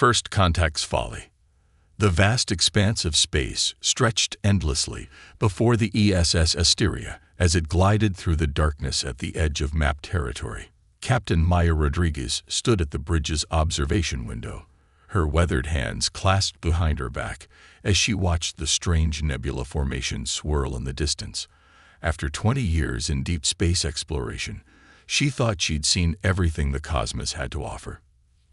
First contact's folly. The vast expanse of space stretched endlessly before the ESS Asteria as it glided through the darkness at the edge of map territory. Captain Maya Rodriguez stood at the bridge's observation window, her weathered hands clasped behind her back as she watched the strange nebula formation swirl in the distance. After 20 years in deep space exploration, she thought she'd seen everything the cosmos had to offer.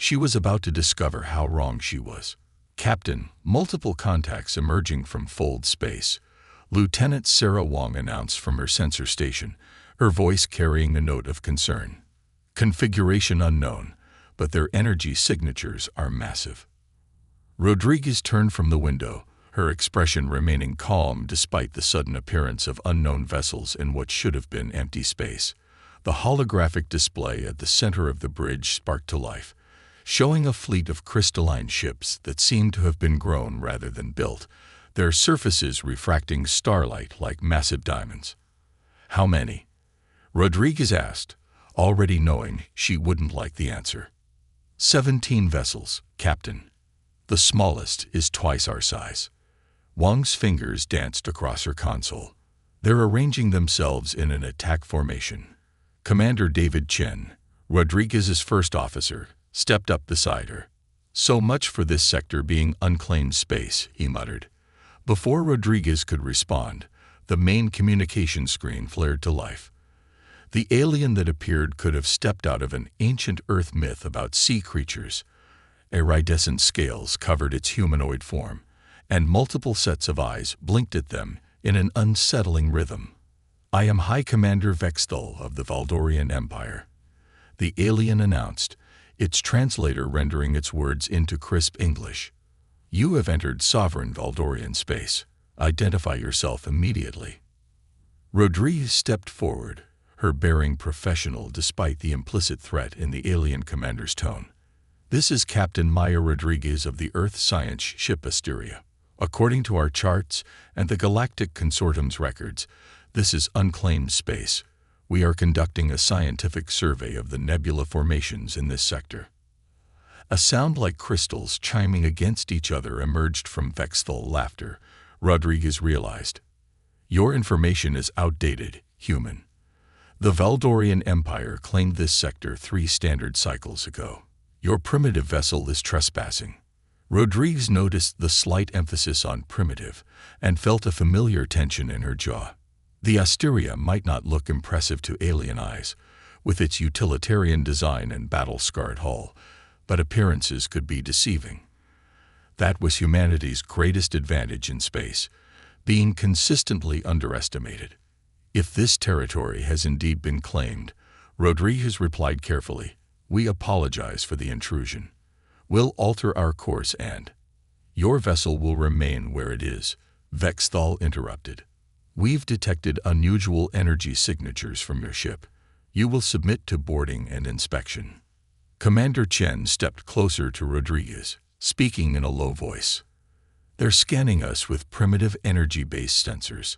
She was about to discover how wrong she was. "Captain, multiple contacts emerging from fold space," Lieutenant Sarah Wong announced from her sensor station, her voice carrying a note of concern. "Configuration unknown, but their energy signatures are massive." Rodriguez turned from the window, her expression remaining calm despite the sudden appearance of unknown vessels in what should have been empty space. The holographic display at the center of the bridge sparked to life, showing a fleet of crystalline ships that seemed to have been grown rather than built, their surfaces refracting starlight like massive diamonds. "How many?" Rodriguez asked, already knowing she wouldn't like the answer. 17 vessels, Captain. The smallest is twice our size." Wang's fingers danced across her console. "They're arranging themselves in an attack formation." Commander David Chen, Rodriguez's first officer, stepped up beside her. "So much for this sector being unclaimed space," he muttered. Before Rodriguez could respond, the main communication screen flared to life. The alien that appeared could have stepped out of an ancient Earth myth about sea creatures. Iridescent scales covered its humanoid form, and multiple sets of eyes blinked at them in an unsettling rhythm. "I am High Commander Vexthal of the Valdorian Empire," the alien announced, its translator rendering its words into crisp English. "You have entered sovereign Valdorian space. Identify yourself immediately." Rodriguez stepped forward, her bearing professional despite the implicit threat in the alien commander's tone. "This is Captain Maya Rodriguez of the Earth Science ship Asteria. According to our charts and the Galactic Consortium's records, this is unclaimed space. We are conducting a scientific survey of the nebula formations in this sector." A sound like crystals chiming against each other emerged from Vexthal laughter, Rodriguez realized. "Your information is outdated, human. The Valdorian Empire claimed this sector 3 standard cycles ago. Your primitive vessel is trespassing." Rodriguez noticed the slight emphasis on primitive and felt a familiar tension in her jaw. The Asteria might not look impressive to alien eyes, with its utilitarian design and battle-scarred hull, but appearances could be deceiving. That was humanity's greatest advantage in space, being consistently underestimated. "If this territory has indeed been claimed," Rodriguez replied carefully, "we apologize for the intrusion. We'll alter our course and—" "Your vessel will remain where it is," Vexthal interrupted. "We've detected unusual energy signatures from your ship. You will submit to boarding and inspection." Commander Chen stepped closer to Rodriguez, speaking in a low voice. "They're scanning us with primitive energy-based sensors.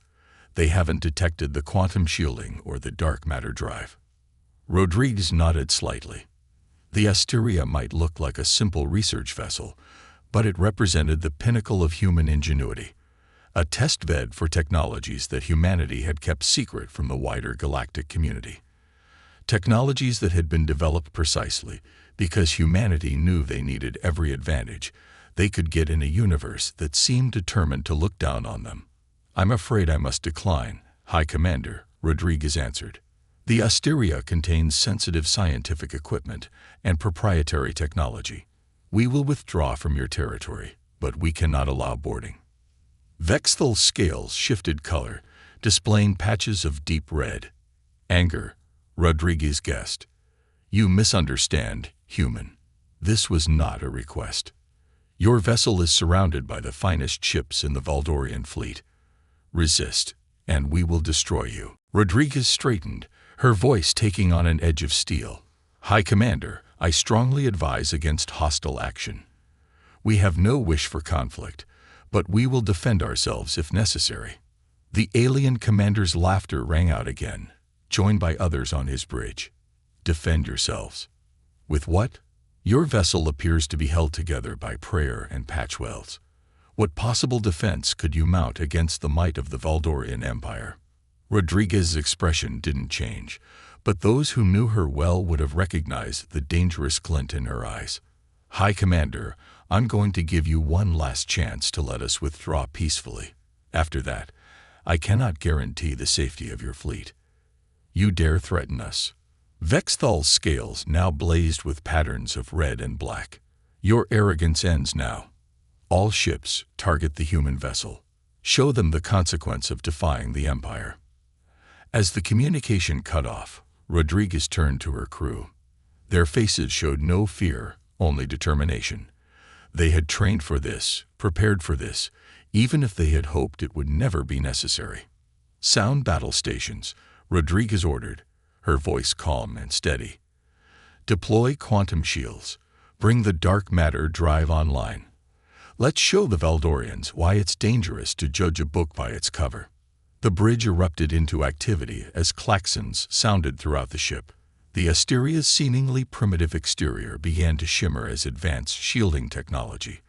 They haven't detected the quantum shielding or the dark matter drive." Rodriguez nodded slightly. The Asteria might look like a simple research vessel, but it represented the pinnacle of human ingenuity, a test bed for technologies that humanity had kept secret from the wider galactic community. Technologies that had been developed precisely because humanity knew they needed every advantage they could get in a universe that seemed determined to look down on them. "I'm afraid I must decline, High Commander," Rodriguez answered. "The Asteria contains sensitive scientific equipment and proprietary technology. We will withdraw from your territory, but we cannot allow boarding." Vexthal's scales shifted color, displaying patches of deep red. "Anger," Rodriguez guessed. "You misunderstand, human. This was not a request. Your vessel is surrounded by the finest ships in the Valdorian fleet. Resist, and we will destroy you." Rodriguez straightened, her voice taking on an edge of steel. "High Commander, I strongly advise against hostile action. We have no wish for conflict, but we will defend ourselves if necessary." The alien commander's laughter rang out again, joined by others on his bridge. "Defend yourselves. With what?" Your vessel appears to be held together by prayer and patchwells. What possible defense could you mount against the might of the Valdorian Empire? Rodriguez's expression didn't change, but those who knew her well would have recognized the dangerous glint in her eyes. High Commander, I'm going to give you one last chance to let us withdraw peacefully. After that, I cannot guarantee the safety of your fleet. You dare threaten us? Vexthal's scales now blazed with patterns of red and black. Your arrogance ends now. All ships target the human vessel. Show them the consequence of defying the Empire. As the communication cut off, Rodriguez turned to her crew. Their faces showed no fear, only determination. They had trained for this, prepared for this, even if they had hoped it would never be necessary. Sound battle stations, Rodriguez ordered, her voice calm and steady. Deploy quantum shields. Bring the dark matter drive online. Let's show the Valdorians why it's dangerous to judge a book by its cover. The bridge erupted into activity as klaxons sounded throughout the ship. The Asteria's seemingly primitive exterior began to shimmer as advanced shielding technology,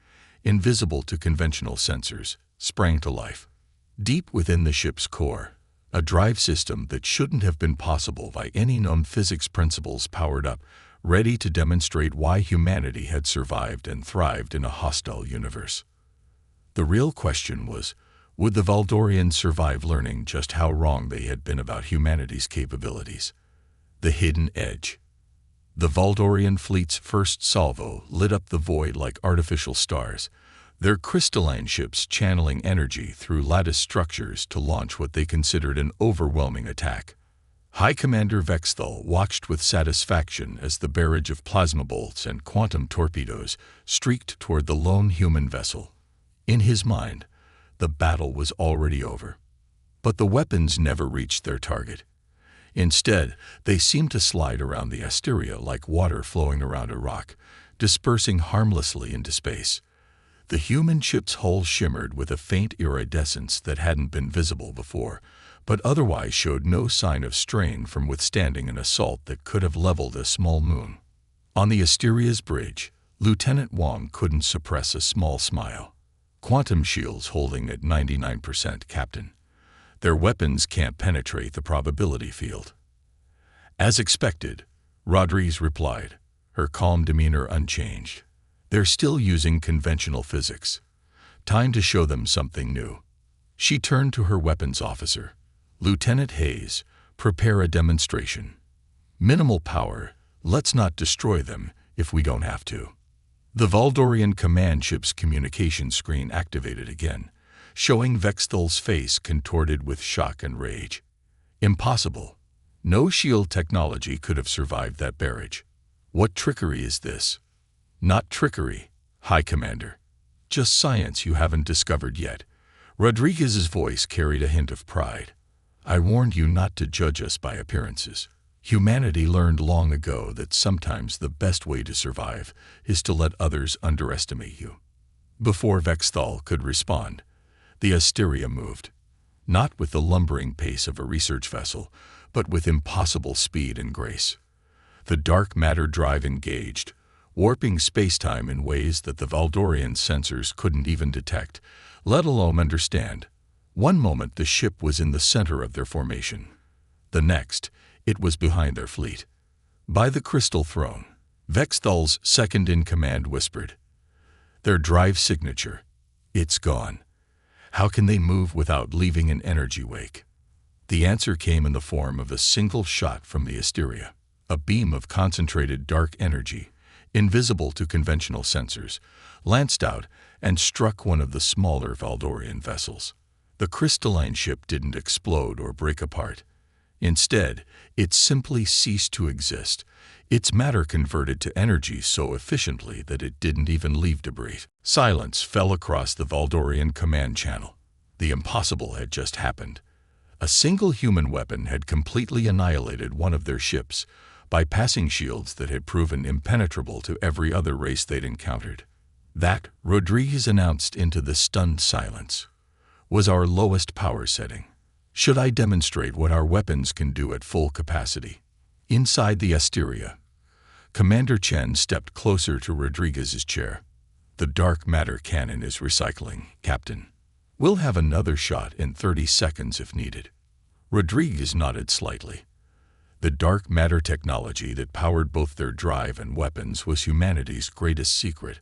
invisible to conventional sensors, sprang to life. Deep within the ship's core, a drive system that shouldn't have been possible by any known physics principles powered up, ready to demonstrate why humanity had survived and thrived in a hostile universe. The real question was, would the Valdorians survive learning just how wrong they had been about humanity's capabilities? The hidden edge. The Valdorian fleet's first salvo lit up the void like artificial stars, their crystalline ships channeling energy through lattice structures to launch what they considered an overwhelming attack. High Commander Vexthal watched with satisfaction as the barrage of plasma bolts and quantum torpedoes streaked toward the lone human vessel. In his mind, the battle was already over. But the weapons never reached their target. Instead, they seemed to slide around the Asteria like water flowing around a rock, dispersing harmlessly into space. The human ship's hull shimmered with a faint iridescence that hadn't been visible before, but otherwise showed no sign of strain from withstanding an assault that could have leveled a small moon. On the Asteria's bridge, Lieutenant Wong couldn't suppress a small smile. Quantum shields holding at 99%, Captain. Their weapons can't penetrate the probability field. As expected, Rodriguez replied, her calm demeanor unchanged. They're still using conventional physics. Time to show them something new. She turned to her weapons officer. Lieutenant Hayes, prepare a demonstration. Minimal power, let's not destroy them if we don't have to. The Valdorian command ship's communication screen activated again, showing Vexthal's face contorted with shock and rage. Impossible. No shield technology could have survived that barrage. What trickery is this? Not trickery, High Commander. Just science you haven't discovered yet. Rodriguez's voice carried a hint of pride. I warned you not to judge us by appearances. Humanity learned long ago that sometimes the best way to survive is to let others underestimate you. Before Vexthal could respond, the Asteria moved, not with the lumbering pace of a research vessel, but with impossible speed and grace. The dark matter drive engaged, warping spacetime in ways that the Valdorian sensors couldn't even detect, let alone understand. One moment the ship was in the center of their formation. The next, it was behind their fleet. By the crystal throne, Vexthal's second-in-command whispered, their drive signature, it's gone. How can they move without leaving an energy wake? The answer came in the form of a single shot from the Asteria, a beam of concentrated dark energy, invisible to conventional sensors, lanced out and struck one of the smaller Valdorian vessels. The crystalline ship didn't explode or break apart. Instead, it simply ceased to exist, its matter converted to energy so efficiently that it didn't even leave debris. Silence fell across the Valdorian command channel. The impossible had just happened. A single human weapon had completely annihilated one of their ships, bypassing shields that had proven impenetrable to every other race they'd encountered. That, Rodriguez announced into the stunned silence, was our lowest power setting. Should I demonstrate what our weapons can do at full capacity? Inside the Asteria, Commander Chen stepped closer to Rodriguez's chair. "The dark matter cannon is recycling, Captain. We'll have another shot in 30 seconds if needed." Rodriguez nodded slightly. The dark matter technology that powered both their drive and weapons was humanity's greatest secret,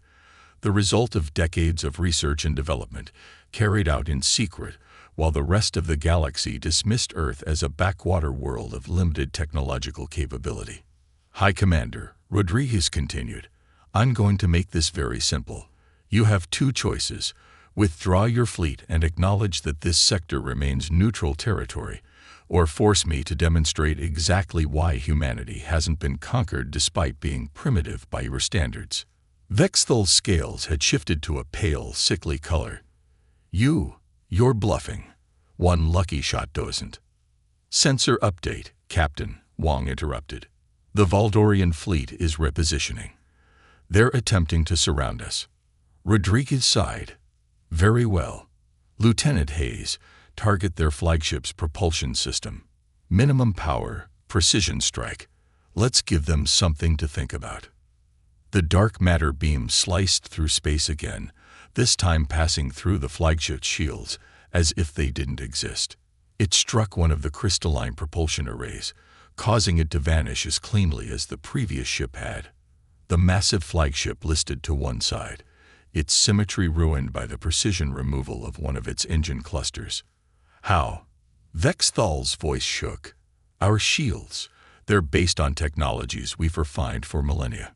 the result of decades of research and development, carried out in secret, while the rest of the galaxy dismissed Earth as a backwater world of limited technological capability. "High Commander," Rodriguez continued, "I'm going to make this very simple. You have two choices. Withdraw your fleet and acknowledge that this sector remains neutral territory, or force me to demonstrate exactly why humanity hasn't been conquered despite being primitive by your standards." Vexthal's scales had shifted to a pale, sickly color. You're bluffing. One lucky shot doesn't." "Sensor update, Captain," Wong interrupted. "The Valdorian fleet is repositioning. They're attempting to surround us." Rodriguez sighed. "Very well. Lieutenant Hayes, target their flagship's propulsion system. Minimum power, precision strike. Let's give them something to think about." The dark matter beam sliced through space again, this time passing through the flagship's shields, as if they didn't exist. It struck one of the crystalline propulsion arrays, causing it to vanish as cleanly as the previous ship had. The massive flagship listed to one side, its symmetry ruined by the precision removal of one of its engine clusters. "How?" Vexthal's voice shook. "Our shields. They're based on technologies we've refined for millennia.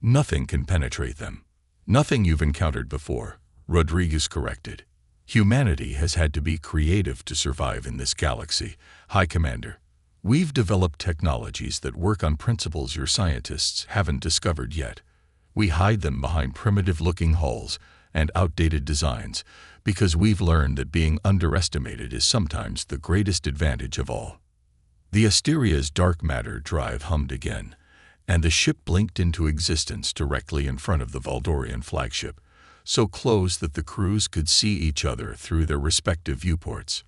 Nothing can penetrate them." "Nothing you've encountered before," Rodriguez corrected. "Humanity has had to be creative to survive in this galaxy, High Commander. We've developed technologies that work on principles your scientists haven't discovered yet. We hide them behind primitive-looking hulls and outdated designs because we've learned that being underestimated is sometimes the greatest advantage of all." The Asteria's dark matter drive hummed again, and the ship blinked into existence directly in front of the Valdorian flagship, so close that the crews could see each other through their respective viewports.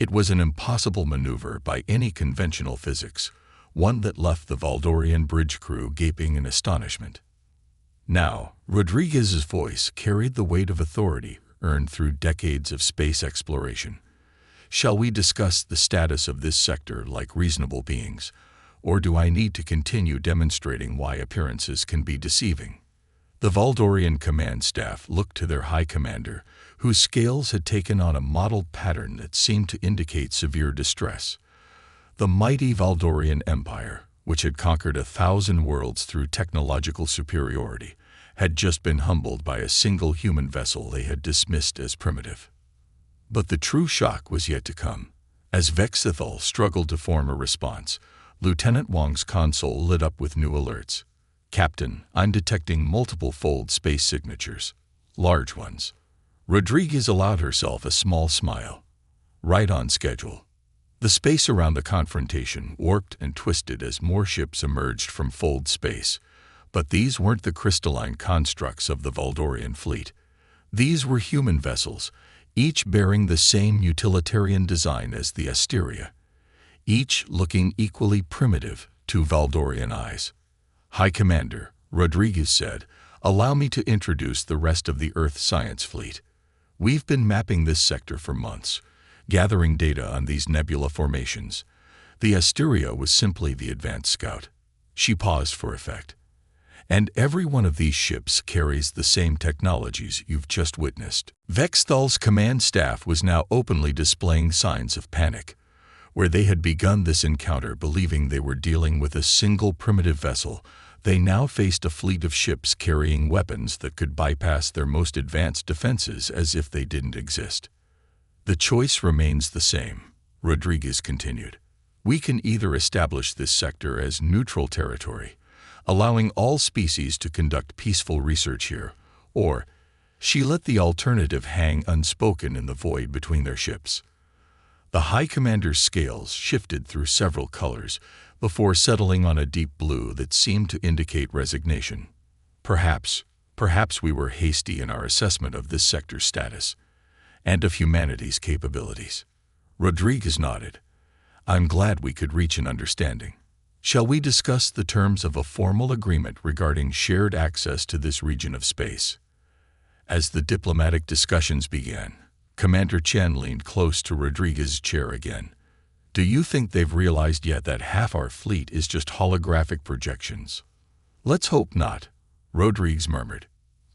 It was an impossible maneuver by any conventional physics, one that left the Valdorian bridge crew gaping in astonishment. Now, Rodriguez's voice carried the weight of authority earned through decades of space exploration. "Shall we discuss the status of this sector like reasonable beings, or do I need to continue demonstrating why appearances can be deceiving?" The Valdorian command staff looked to their High Commander, whose scales had taken on a mottled pattern that seemed to indicate severe distress. The mighty Valdorian Empire, which had conquered 1,000 worlds through technological superiority, had just been humbled by a single human vessel they had dismissed as primitive. But the true shock was yet to come. As Vexthal struggled to form a response, Lieutenant Wong's console lit up with new alerts. "Captain, I'm detecting multiple fold space signatures. Large ones." Rodriguez allowed herself a small smile. "Right on schedule." The space around the confrontation warped and twisted as more ships emerged from fold space, but these weren't the crystalline constructs of the Valdorian fleet. These were human vessels, each bearing the same utilitarian design as the Asteria, each looking equally primitive to Valdorian eyes. "High Commander," Rodriguez said, "allow me to introduce the rest of the Earth science fleet. We've been mapping this sector for months, gathering data on these nebula formations. The Asteria was simply the advanced scout." She paused for effect. "And every one of these ships carries the same technologies you've just witnessed." Vexthal's command staff was now openly displaying signs of panic. Where they had begun this encounter believing they were dealing with a single primitive vessel, they now faced a fleet of ships carrying weapons that could bypass their most advanced defenses as if they didn't exist. "The choice remains the same," Rodriguez continued. "We can either establish this sector as neutral territory, allowing all species to conduct peaceful research here, or—" She let the alternative hang unspoken in the void between their ships. The High Commander's scales shifted through several colors before settling on a deep blue that seemed to indicate resignation. Perhaps we were hasty in our assessment of this sector's status and of humanity's capabilities." Rodriguez nodded. "I'm glad we could reach an understanding." Shall we discuss the terms of a formal agreement regarding shared access to this region of space? As the diplomatic discussions began, Commander Chen leaned close to Rodriguez's chair again. Do you think they've realized yet that half our fleet is just holographic projections? Let's hope not, Rodriguez murmured.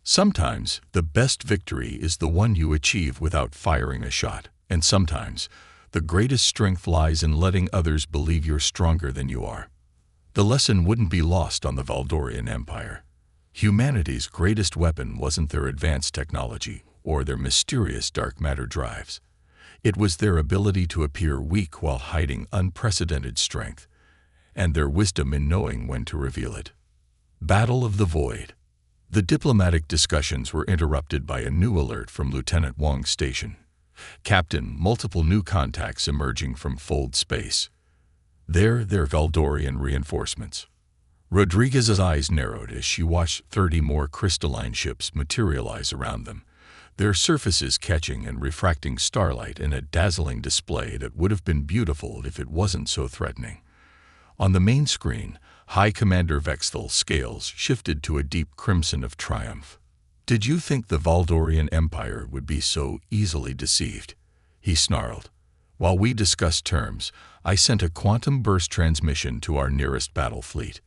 Sometimes the best victory is the one you achieve without firing a shot, and sometimes the greatest strength lies in letting others believe you're stronger than you are. The lesson wouldn't be lost on the Valdorian Empire. Humanity's greatest weapon wasn't their advanced technology or their mysterious dark matter drives. It was their ability to appear weak while hiding unprecedented strength, and their wisdom in knowing when to reveal it. Battle of the Void. The diplomatic discussions were interrupted by a new alert from Lieutenant Wang's station. Captain, multiple new contacts emerging from Fold space. They're Valdorian reinforcements. Rodriguez's eyes narrowed as she watched 30 more crystalline ships materialize around them, their surfaces catching and refracting starlight in a dazzling display that would have been beautiful if it wasn't so threatening. On the main screen, High Commander Vexthal's scales shifted to a deep crimson of triumph. Did you think the Valdorian Empire would be so easily deceived? He snarled. While we discussed terms, I sent a quantum burst transmission to our nearest battle fleet.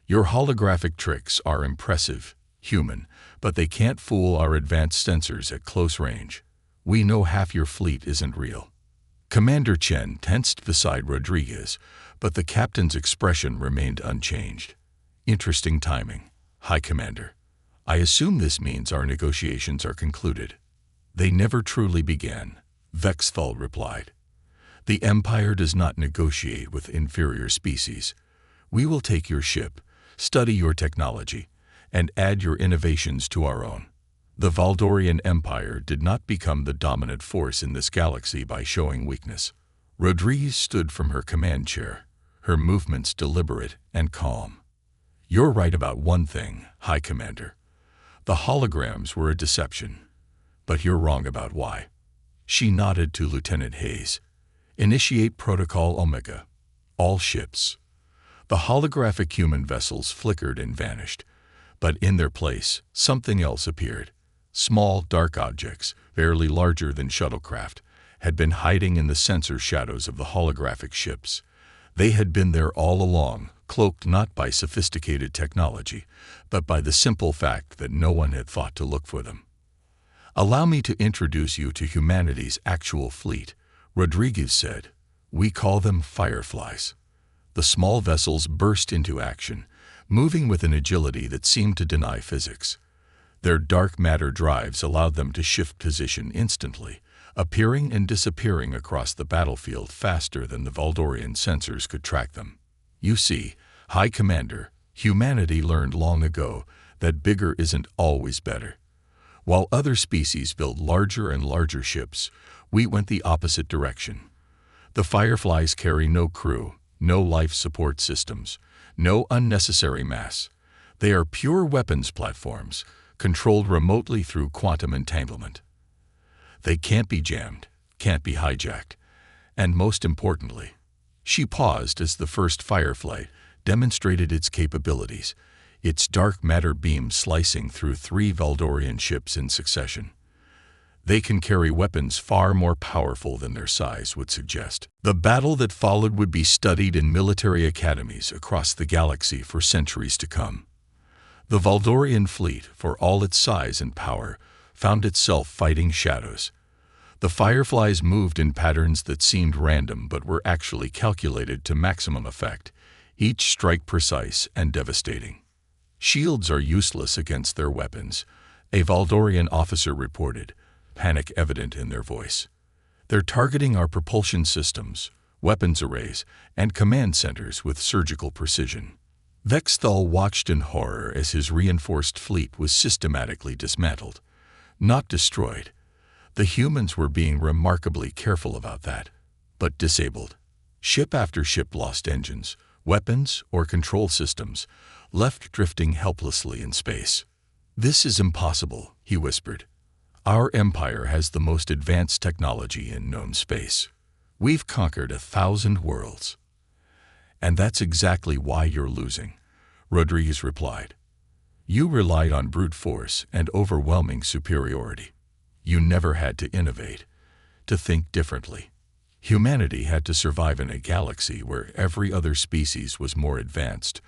Your holographic tricks are impressive, human, but they can't fool our advanced sensors at close range. We know half your fleet isn't real. Commander Chen tensed beside Rodriguez, but the captain's expression remained unchanged. Interesting timing, High Commander. I assume this means our negotiations are concluded. They never truly began, Vexthal replied. The Empire does not negotiate with inferior species. We will take your ship, study your technology, and add your innovations to our own. The Valdorian Empire did not become the dominant force in this galaxy by showing weakness. Rodriguez stood from her command chair, her movements deliberate and calm. You're right about one thing, High Commander. The holograms were a deception, but you're wrong about why. She nodded to Lieutenant Hayes. Initiate Protocol Omega. All ships. The holographic human vessels flickered and vanished, but in their place, something else appeared. Small, dark objects, barely larger than shuttlecraft, had been hiding in the sensor shadows of the holographic ships. They had been there all along, cloaked not by sophisticated technology, but by the simple fact that no one had thought to look for them. Allow me to introduce you to humanity's actual fleet, Rodriguez said. We call them fireflies. The small vessels burst into action, moving with an agility that seemed to deny physics. Their dark matter drives allowed them to shift position instantly, appearing and disappearing across the battlefield faster than the Valdorian sensors could track them. You see, High Commander, humanity learned long ago that bigger isn't always better. While other species built larger and larger ships, we went the opposite direction. The Fireflies carry no crew, no life support systems, no unnecessary mass. They are pure weapons platforms, controlled remotely through quantum entanglement. They can't be jammed, can't be hijacked, and most importantly, she paused as the first Firefly demonstrated its capabilities, its dark matter beam slicing through 3 Valdorian ships in succession. They can carry weapons far more powerful than their size would suggest. The battle that followed would be studied in military academies across the galaxy for centuries to come. The Valdorian fleet, for all its size and power, found itself fighting shadows. The Fireflies moved in patterns that seemed random but were actually calculated to maximum effect, each strike precise and devastating. Shields are useless against their weapons, a Valdorian officer reported, panic evident in their voice. They're targeting our propulsion systems, weapons arrays, and command centers with surgical precision. Vexthal watched in horror as his reinforced fleet was systematically dismantled, not destroyed. The humans were being remarkably careful about that, but disabled. Ship after ship lost engines, weapons, or control systems, left drifting helplessly in space. This is impossible, he whispered. Our empire has the most advanced technology in known space. We've conquered 1,000 worlds. "And that's exactly why you're losing," Rodriguez replied. "You relied on brute force and overwhelming superiority. You never had to innovate, to think differently. Humanity had to survive in a galaxy where every other species was more advanced,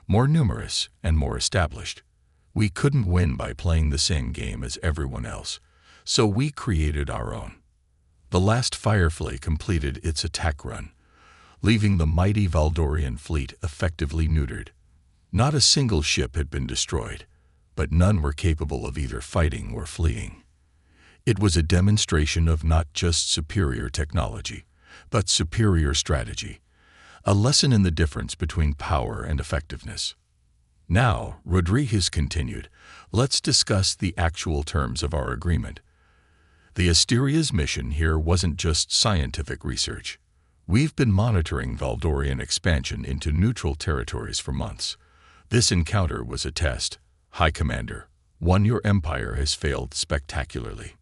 more numerous, and more established. We couldn't win by playing the same game as everyone else, so we created our own." The last Firefly completed its attack run, leaving the mighty Valdorian fleet effectively neutered. Not a single ship had been destroyed, but none were capable of either fighting or fleeing. It was a demonstration of not just superior technology, but superior strategy, a lesson in the difference between power and effectiveness. "Now," Rodriguez continued, "let's discuss the actual terms of our agreement. The Asteria's mission here wasn't just scientific research. We've been monitoring Valdorian expansion into neutral territories for months. This encounter was a test, High Commander, one your empire has failed spectacularly."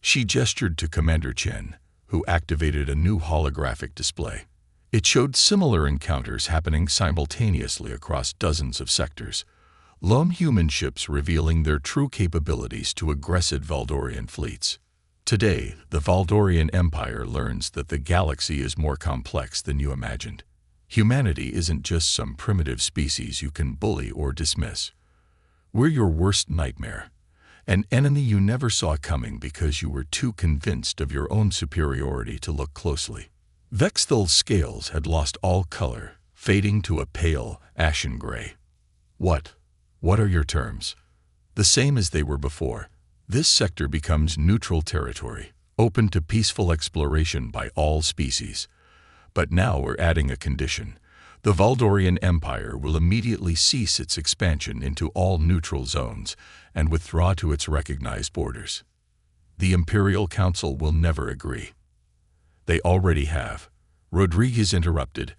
She gestured to Commander Chen, who activated a new holographic display. It showed similar encounters happening simultaneously across dozens of sectors, lone human ships revealing their true capabilities to aggressive Valdorian fleets. Today, the Valdorian Empire learns that the galaxy is more complex than you imagined. Humanity isn't just some primitive species you can bully or dismiss. We're your worst nightmare, an enemy you never saw coming because you were too convinced of your own superiority to look closely. Vexthal's scales had lost all color, fading to a pale, ashen gray. What are your terms?" "The same as they were before. This sector becomes neutral territory, open to peaceful exploration by all species. But now we're adding a condition. The Valdorian Empire will immediately cease its expansion into all neutral zones and withdraw to its recognized borders. The Imperial Council will never agree." "They already have," Rodriguez interrupted,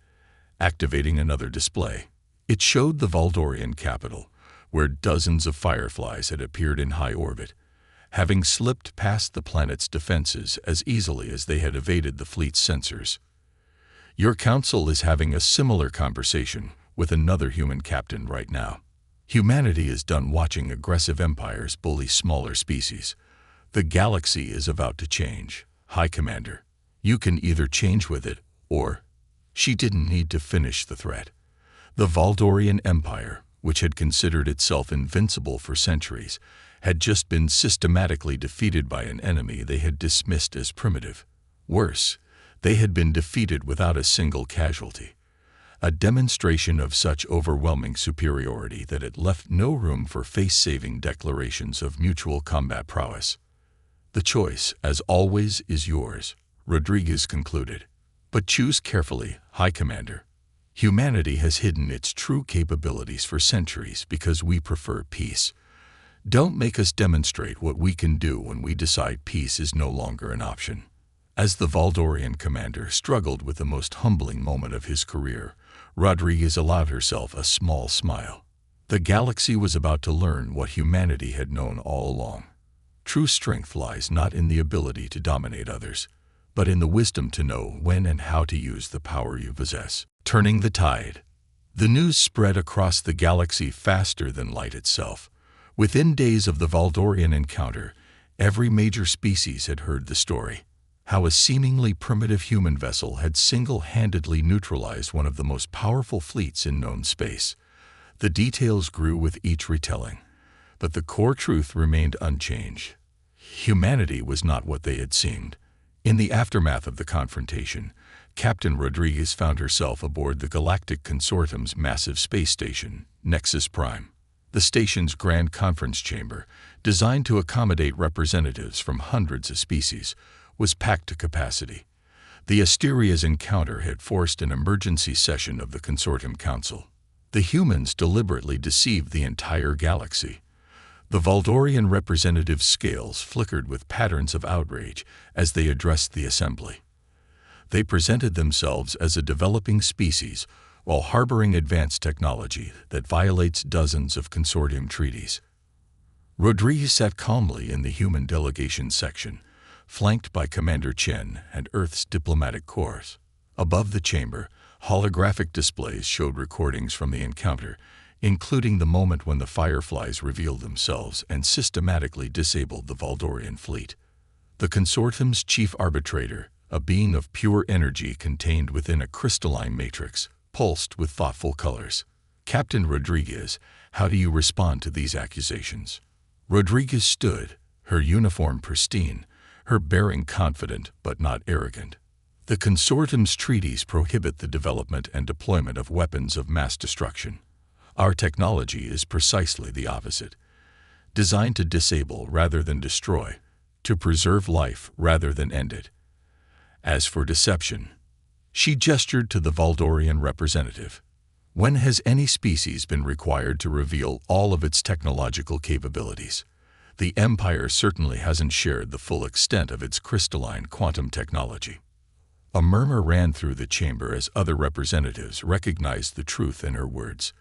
activating another display. It showed the Valdorian capital, where dozens of Fireflies had appeared in high orbit, having slipped past the planet's defenses as easily as they had evaded the fleet's sensors. "Your council is having a similar conversation with another human captain right now. Humanity is done watching aggressive empires bully smaller species. The galaxy is about to change, High Commander. You can either change with it, or—" She didn't need to finish the threat. The Valdorian Empire, which had considered itself invincible for centuries, had just been systematically defeated by an enemy they had dismissed as primitive. Worse, they had been defeated without a single casualty, a demonstration of such overwhelming superiority that it left no room for face-saving declarations of mutual combat prowess. "The choice, as always, is yours," Rodriguez concluded. "But choose carefully, High Commander. Humanity has hidden its true capabilities for centuries because we prefer peace. Don't make us demonstrate what we can do when we decide peace is no longer an option." As the Valdorian commander struggled with the most humbling moment of his career, Rodriguez allowed herself a small smile. The galaxy was about to learn what humanity had known all along. True strength lies not in the ability to dominate others, but in the wisdom to know when and how to use the power you possess. Turning the tide. The news spread across the galaxy faster than light itself. Within days of the Valdorian encounter, every major species had heard the story. How a seemingly primitive human vessel had single-handedly neutralized one of the most powerful fleets in known space. The details grew with each retelling, but the core truth remained unchanged. Humanity was not what they had seemed. In the aftermath of the confrontation, Captain Rodriguez found herself aboard the Galactic Consortium's massive space station, Nexus Prime. The station's grand conference chamber, designed to accommodate representatives from hundreds of species, was packed to capacity. The Asteria's encounter had forced an emergency session of the Consortium Council. The humans deliberately deceived the entire galaxy. The Valdorian representatives' scales flickered with patterns of outrage as they addressed the assembly. They presented themselves as a developing species while harboring advanced technology that violates dozens of consortium treaties. Rodriguez sat calmly in the human delegation section, flanked by Commander Chen and Earth's diplomatic corps. Above the chamber, Holographic displays showed recordings from the encounter, including the moment when the Fireflies revealed themselves and systematically disabled the Valdorian fleet. The consortium's chief arbitrator, a being of pure energy contained within a crystalline matrix, pulsed with thoughtful colors. "Captain Rodriguez, how do you respond to these accusations?" Rodriguez stood, her uniform pristine, her bearing confident but not arrogant. "The consortium's treaties prohibit the development and deployment of weapons of mass destruction. Our technology is precisely the opposite, designed to disable rather than destroy, to preserve life rather than end it. As for deception," she gestured to the Valdorian representative, "when has any species been required to reveal all of its technological capabilities? The Empire certainly hasn't shared the full extent of its crystalline quantum technology." A murmur ran through the chamber as other representatives recognized the truth in her words.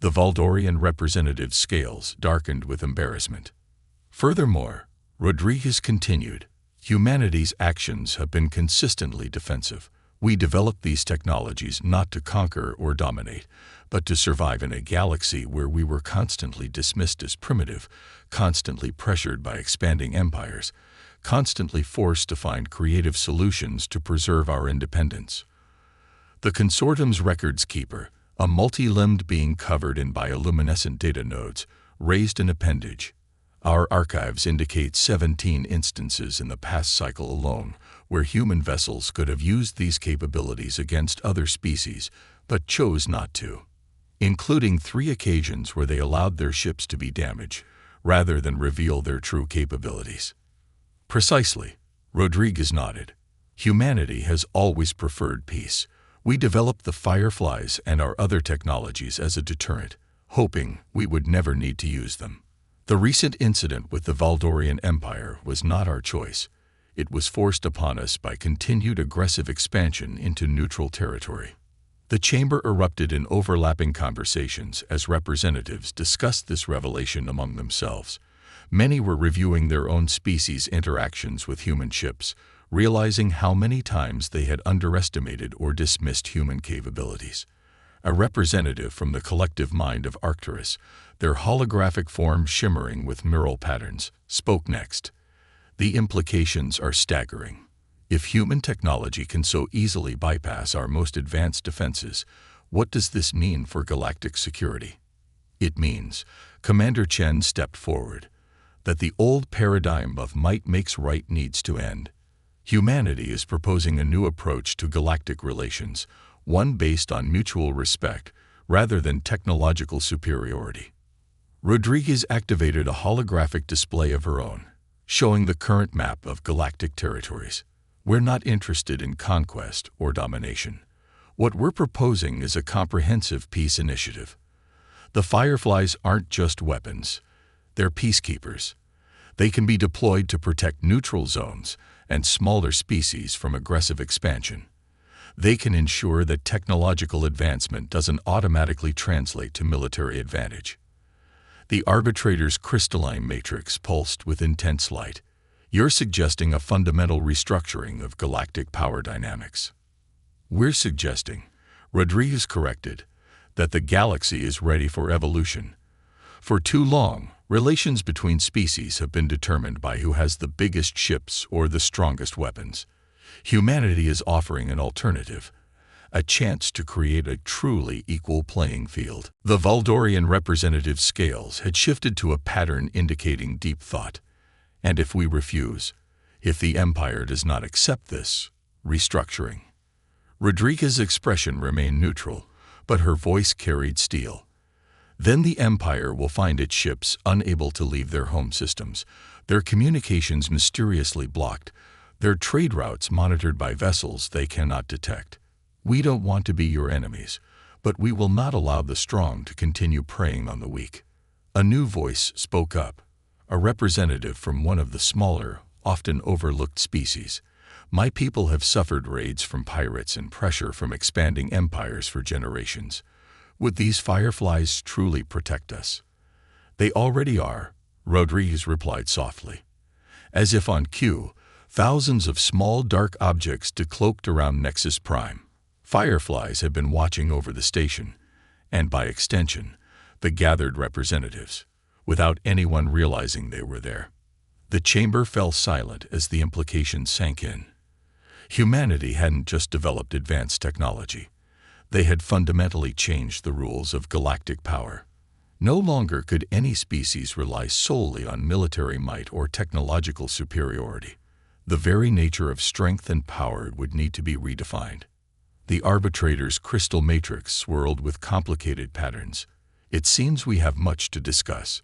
The Valdorian representative's scales darkened with embarrassment. Furthermore, Rodriguez continued, "Humanity's actions have been consistently defensive. We developed these technologies not to conquer or dominate, but to survive in a galaxy where we were constantly dismissed as primitive, constantly pressured by expanding empires, constantly forced to find creative solutions to preserve our independence." The consortium's records keeper, a multi-limbed being covered in bioluminescent data nodes, raised an appendage. "Our archives indicate 17 instances in the past cycle alone where human vessels could have used these capabilities against other species, but chose not to, including 3 occasions where they allowed their ships to be damaged, rather than reveal their true capabilities." "Precisely," Rodriguez nodded. "Humanity has always preferred peace. We developed the Fireflies and our other technologies as a deterrent, hoping we would never need to use them. The recent incident with the Valdorian Empire was not our choice. It was forced upon us by continued aggressive expansion into neutral territory." The chamber erupted in overlapping conversations as representatives discussed this revelation among themselves. Many were reviewing their own species' interactions with human ships, realizing how many times they had underestimated or dismissed human capabilities. A representative from the collective mind of Arcturus, their holographic form shimmering with mural patterns, spoke next. "The implications are staggering. If human technology can so easily bypass our most advanced defenses, what does this mean for galactic security? It means," Commander Chen stepped forward, "that the old paradigm of might makes right needs to end. Humanity is proposing a new approach to galactic relations, one based on mutual respect rather than technological superiority." Rodriguez activated a holographic display of her own, showing the current map of galactic territories. "We're not interested in conquest or domination. What we're proposing is a comprehensive peace initiative. The Fireflies aren't just weapons. They're peacekeepers. They can be deployed to protect neutral zones and smaller species from aggressive expansion. They can ensure that technological advancement doesn't automatically translate to military advantage." The arbitrator's crystalline matrix pulsed with intense light. "You're suggesting a fundamental restructuring of galactic power dynamics." "We're suggesting," Rodriguez corrected, "that the galaxy is ready for evolution. For too long, relations between species have been determined by who has the biggest ships or the strongest weapons. Humanity is offering an alternative, a chance to create a truly equal playing field." The Valdorian representative's scales had shifted to a pattern indicating deep thought. "And if we refuse, if the Empire does not accept this restructuring?" Rodriguez's expression remained neutral, but her voice carried steel. "Then the Empire will find its ships unable to leave their home systems, their communications mysteriously blocked, their trade routes monitored by vessels they cannot detect. We don't want to be your enemies, but we will not allow the strong to continue preying on the weak." A new voice spoke up, a representative from one of the smaller, often overlooked species. "My people have suffered raids from pirates and pressure from expanding empires for generations. Would these Fireflies truly protect us?" "They already are," Rodriguez replied softly. As if on cue, thousands of small dark objects decloaked around Nexus Prime. Fireflies had been watching over the station, and by extension, the gathered representatives, without anyone realizing they were there. The chamber fell silent as the implications sank in. Humanity hadn't just developed advanced technology. They had fundamentally changed the rules of galactic power. No longer could any species rely solely on military might or technological superiority. The very nature of strength and power would need to be redefined. The arbitrator's crystal matrix swirled with complicated patterns. It seems we have much to discuss.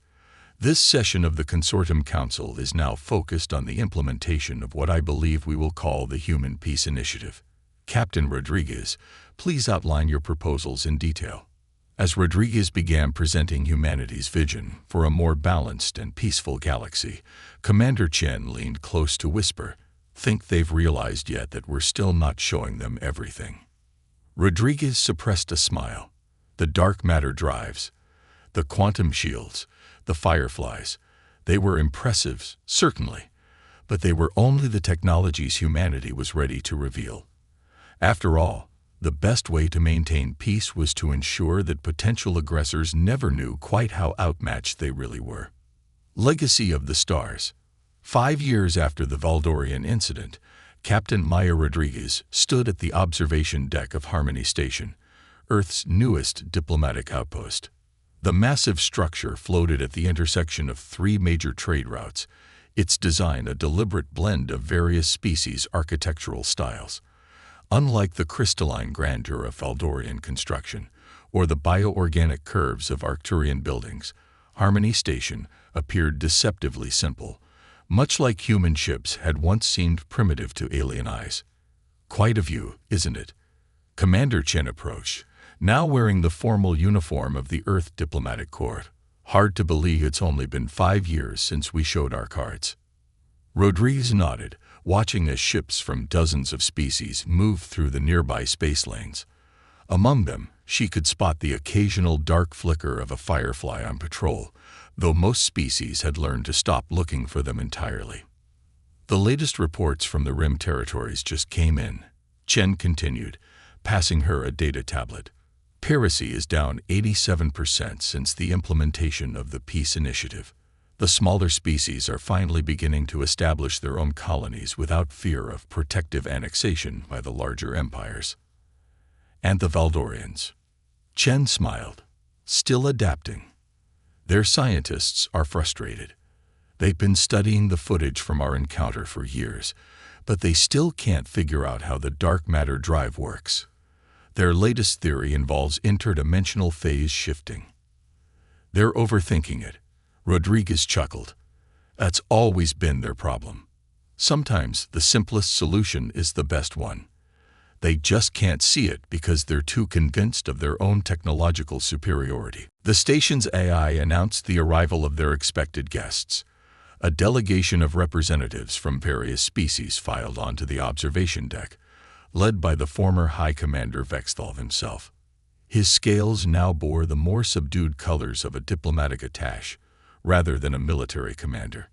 This session of the Consortium Council is now focused on the implementation of what I believe we will call the Human Peace Initiative. Captain Rodriguez, please outline your proposals in detail. As Rodriguez began presenting humanity's vision for a more balanced and peaceful galaxy, Commander Chen leaned close to whisper, "Think they've realized yet that we're still not showing them everything?" Rodriguez suppressed a smile. The dark matter drives, the quantum shields, the fireflies, they were impressive, certainly, but they were only the technologies humanity was ready to reveal. After all, the best way to maintain peace was to ensure that potential aggressors never knew quite how outmatched they really were. Legacy of the Stars. 5 years after the Valdorian incident, Captain Maya Rodriguez stood at the observation deck of Harmony Station, Earth's newest diplomatic outpost. The massive structure floated at the intersection of 3 major trade routes, its design a deliberate blend of various species' architectural styles. Unlike the crystalline grandeur of Valdorian construction or the bioorganic curves of Arcturian buildings, Harmony Station appeared deceptively simple, much like human ships had once seemed primitive to alien eyes. Quite a view, isn't it? Commander Chen approached, now wearing the formal uniform of the Earth Diplomatic Corps. Hard to believe it's only been 5 years since we showed our cards. Rodriguez nodded, watching as ships from dozens of species moved through the nearby space lanes. Among them, she could spot the occasional dark flicker of a firefly on patrol, though most species had learned to stop looking for them entirely. The latest reports from the Rim territories just came in, Chen continued, passing her a data tablet. Piracy is down 87% since the implementation of the Peace Initiative. The smaller species are finally beginning to establish their own colonies without fear of protective annexation by the larger empires. And the Valdorians. Chen smiled. Still adapting. Their scientists are frustrated. They've been studying the footage from our encounter for years, but they still can't figure out how the dark matter drive works. Their latest theory involves interdimensional phase shifting. They're overthinking it. Rodriguez chuckled. That's always been their problem. Sometimes the simplest solution is the best one. They just can't see it because they're too convinced of their own technological superiority. The station's AI announced the arrival of their expected guests. A delegation of representatives from various species filed onto the observation deck, led by the former High Commander Vexthal himself. His scales now bore the more subdued colors of a diplomatic attaché, rather than a military commander.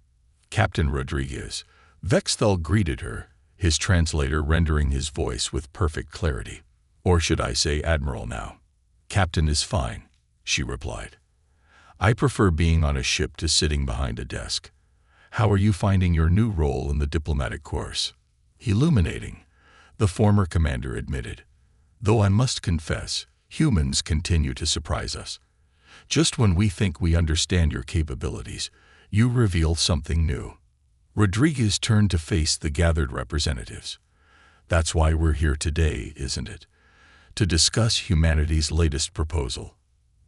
Captain Rodriguez. Vexthal greeted her, his translator rendering his voice with perfect clarity. Or should I say Admiral now? Captain is fine, she replied. I prefer being on a ship to sitting behind a desk. How are you finding your new role in the diplomatic course? Illuminating, the former commander admitted. Though I must confess, humans continue to surprise us. Just when we think we understand your capabilities, you reveal something new. Rodriguez turned to face the gathered representatives. That's why we're here today, isn't it? To discuss humanity's latest proposal.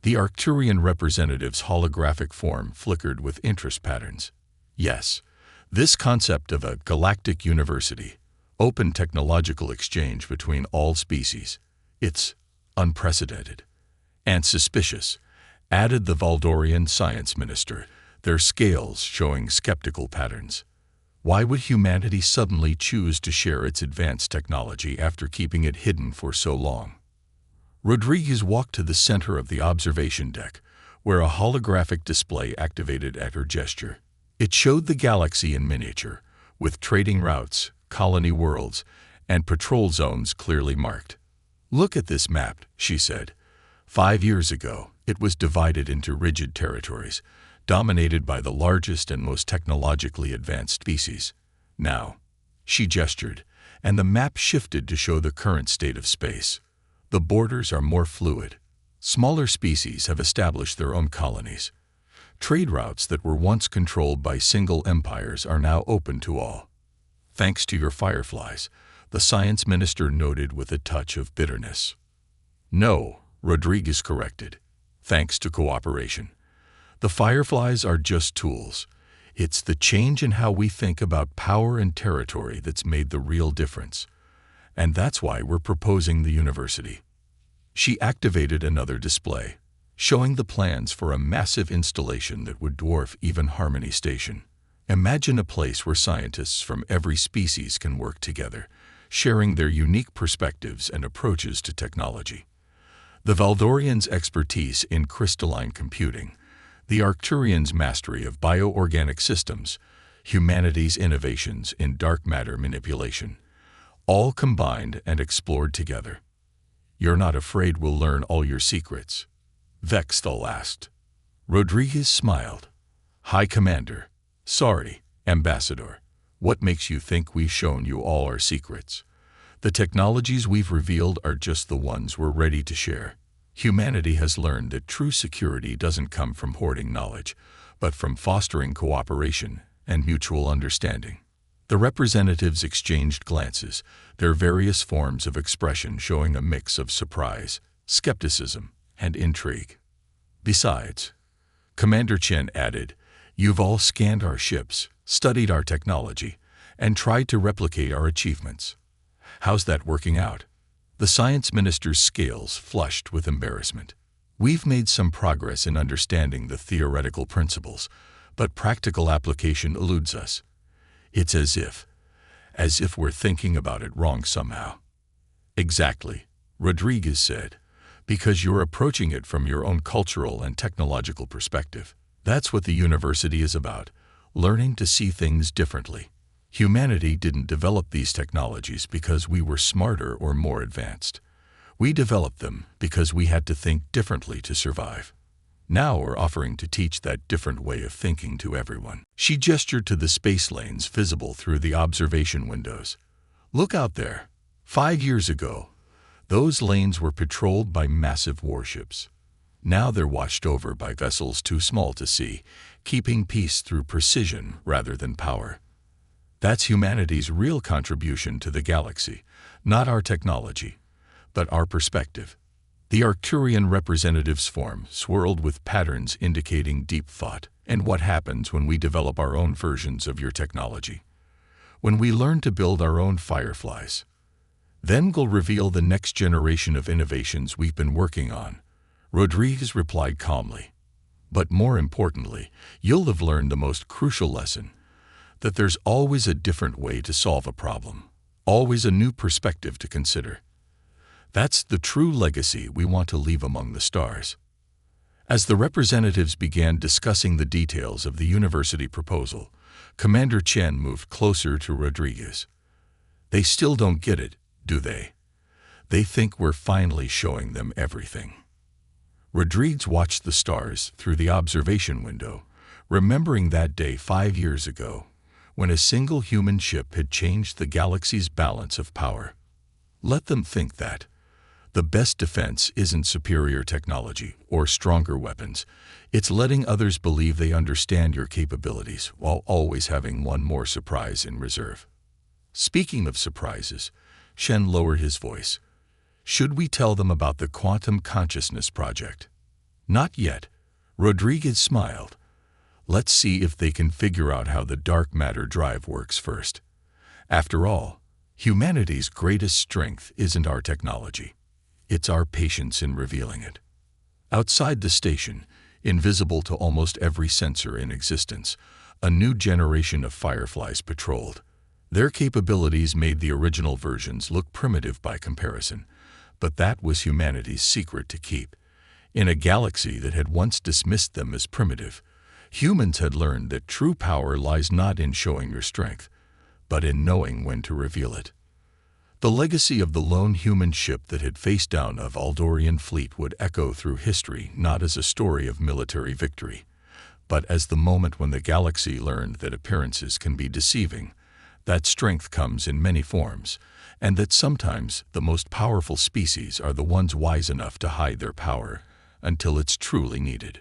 The Arcturian representative's holographic form flickered with interest patterns. Yes, this concept of a galactic university, open technological exchange between all species, it's unprecedented and suspicious, added the Valdorian science minister, their scales showing skeptical patterns. Why would humanity suddenly choose to share its advanced technology after keeping it hidden for so long? Rodriguez walked to the center of the observation deck, where a holographic display activated at her gesture. It showed the galaxy in miniature, with trading routes, colony worlds, and patrol zones clearly marked. "Look at this map," she said. 5 years ago, it was divided into rigid territories, dominated by the largest and most technologically advanced species. Now, she gestured, and the map shifted to show the current state of space. The borders are more fluid. Smaller species have established their own colonies. Trade routes that were once controlled by single empires are now open to all. Thanks to your fireflies, the science minister noted with a touch of bitterness. No, Rodriguez corrected. Thanks to cooperation. The fireflies are just tools. It's the change in how we think about power and territory that's made the real difference. And that's why we're proposing the university. She activated another display, showing the plans for a massive installation that would dwarf even Harmony Station. Imagine a place where scientists from every species can work together, sharing their unique perspectives and approaches to technology. The Valdorians' expertise in crystalline computing, the Arcturians' mastery of bioorganic systems, humanity's innovations in dark matter manipulation, all combined and explored together. "You're not afraid we'll learn all your secrets?" Vexthal asked. Rodriguez smiled. "High Commander, sorry, Ambassador, what makes you think we've shown you all our secrets? The technologies we've revealed are just the ones we're ready to share. Humanity has learned that true security doesn't come from hoarding knowledge, but from fostering cooperation and mutual understanding." The representatives exchanged glances, their various forms of expression showing a mix of surprise, skepticism, and intrigue. "Besides," Commander Chen added, "you've all scanned our ships, studied our technology, and tried to replicate our achievements. How's that working out?" The science minister's scales flushed with embarrassment. "We've made some progress in understanding the theoretical principles, but practical application eludes us. It's as if we're thinking about it wrong somehow." "Exactly," Rodriguez said, "because you're approaching it from your own cultural and technological perspective. That's what the university is about, learning to see things differently. Humanity didn't develop these technologies because we were smarter or more advanced. We developed them because we had to think differently to survive. Now we're offering to teach that different way of thinking to everyone." She gestured to the space lanes visible through the observation windows. "Look out there. 5 years ago, those lanes were patrolled by massive warships. Now they're watched over by vessels too small to see, keeping peace through precision rather than power. That's humanity's real contribution to the galaxy, not our technology, but our perspective." The Arcturian representative's form swirled with patterns indicating deep thought. "And what happens when we develop our own versions of your technology? When we learn to build our own fireflies? Then we'll reveal the next generation of innovations we've been working on," Rodriguez replied calmly. "But more importantly, you'll have learned the most crucial lesson, that there's always a different way to solve a problem, always a new perspective to consider. That's the true legacy we want to leave among the stars." As the representatives began discussing the details of the university proposal, Commander Chen moved closer to Rodriguez. "They still don't get it, do they? They think we're finally showing them everything." Rodriguez watched the stars through the observation window, remembering that day 5 years ago, when a single human ship had changed the galaxy's balance of power. Let them think that. The best defense isn't superior technology or stronger weapons. It's letting others believe they understand your capabilities while always having one more surprise in reserve. Speaking of surprises, Shen lowered his voice. "Should we tell them about the quantum consciousness project?" "Not yet," Rodriguez smiled. "Let's see if they can figure out how the dark matter drive works first. After all, humanity's greatest strength isn't our technology. It's our patience in revealing it." Outside the station, invisible to almost every sensor in existence, a new generation of fireflies patrolled. Their capabilities made the original versions look primitive by comparison, but that was humanity's secret to keep. In a galaxy that had once dismissed them as primitive, humans had learned that true power lies not in showing your strength, but in knowing when to reveal it. The legacy of the lone human ship that had faced down an Aldorian fleet would echo through history not as a story of military victory, but as the moment when the galaxy learned that appearances can be deceiving, that strength comes in many forms, and that sometimes the most powerful species are the ones wise enough to hide their power until it's truly needed.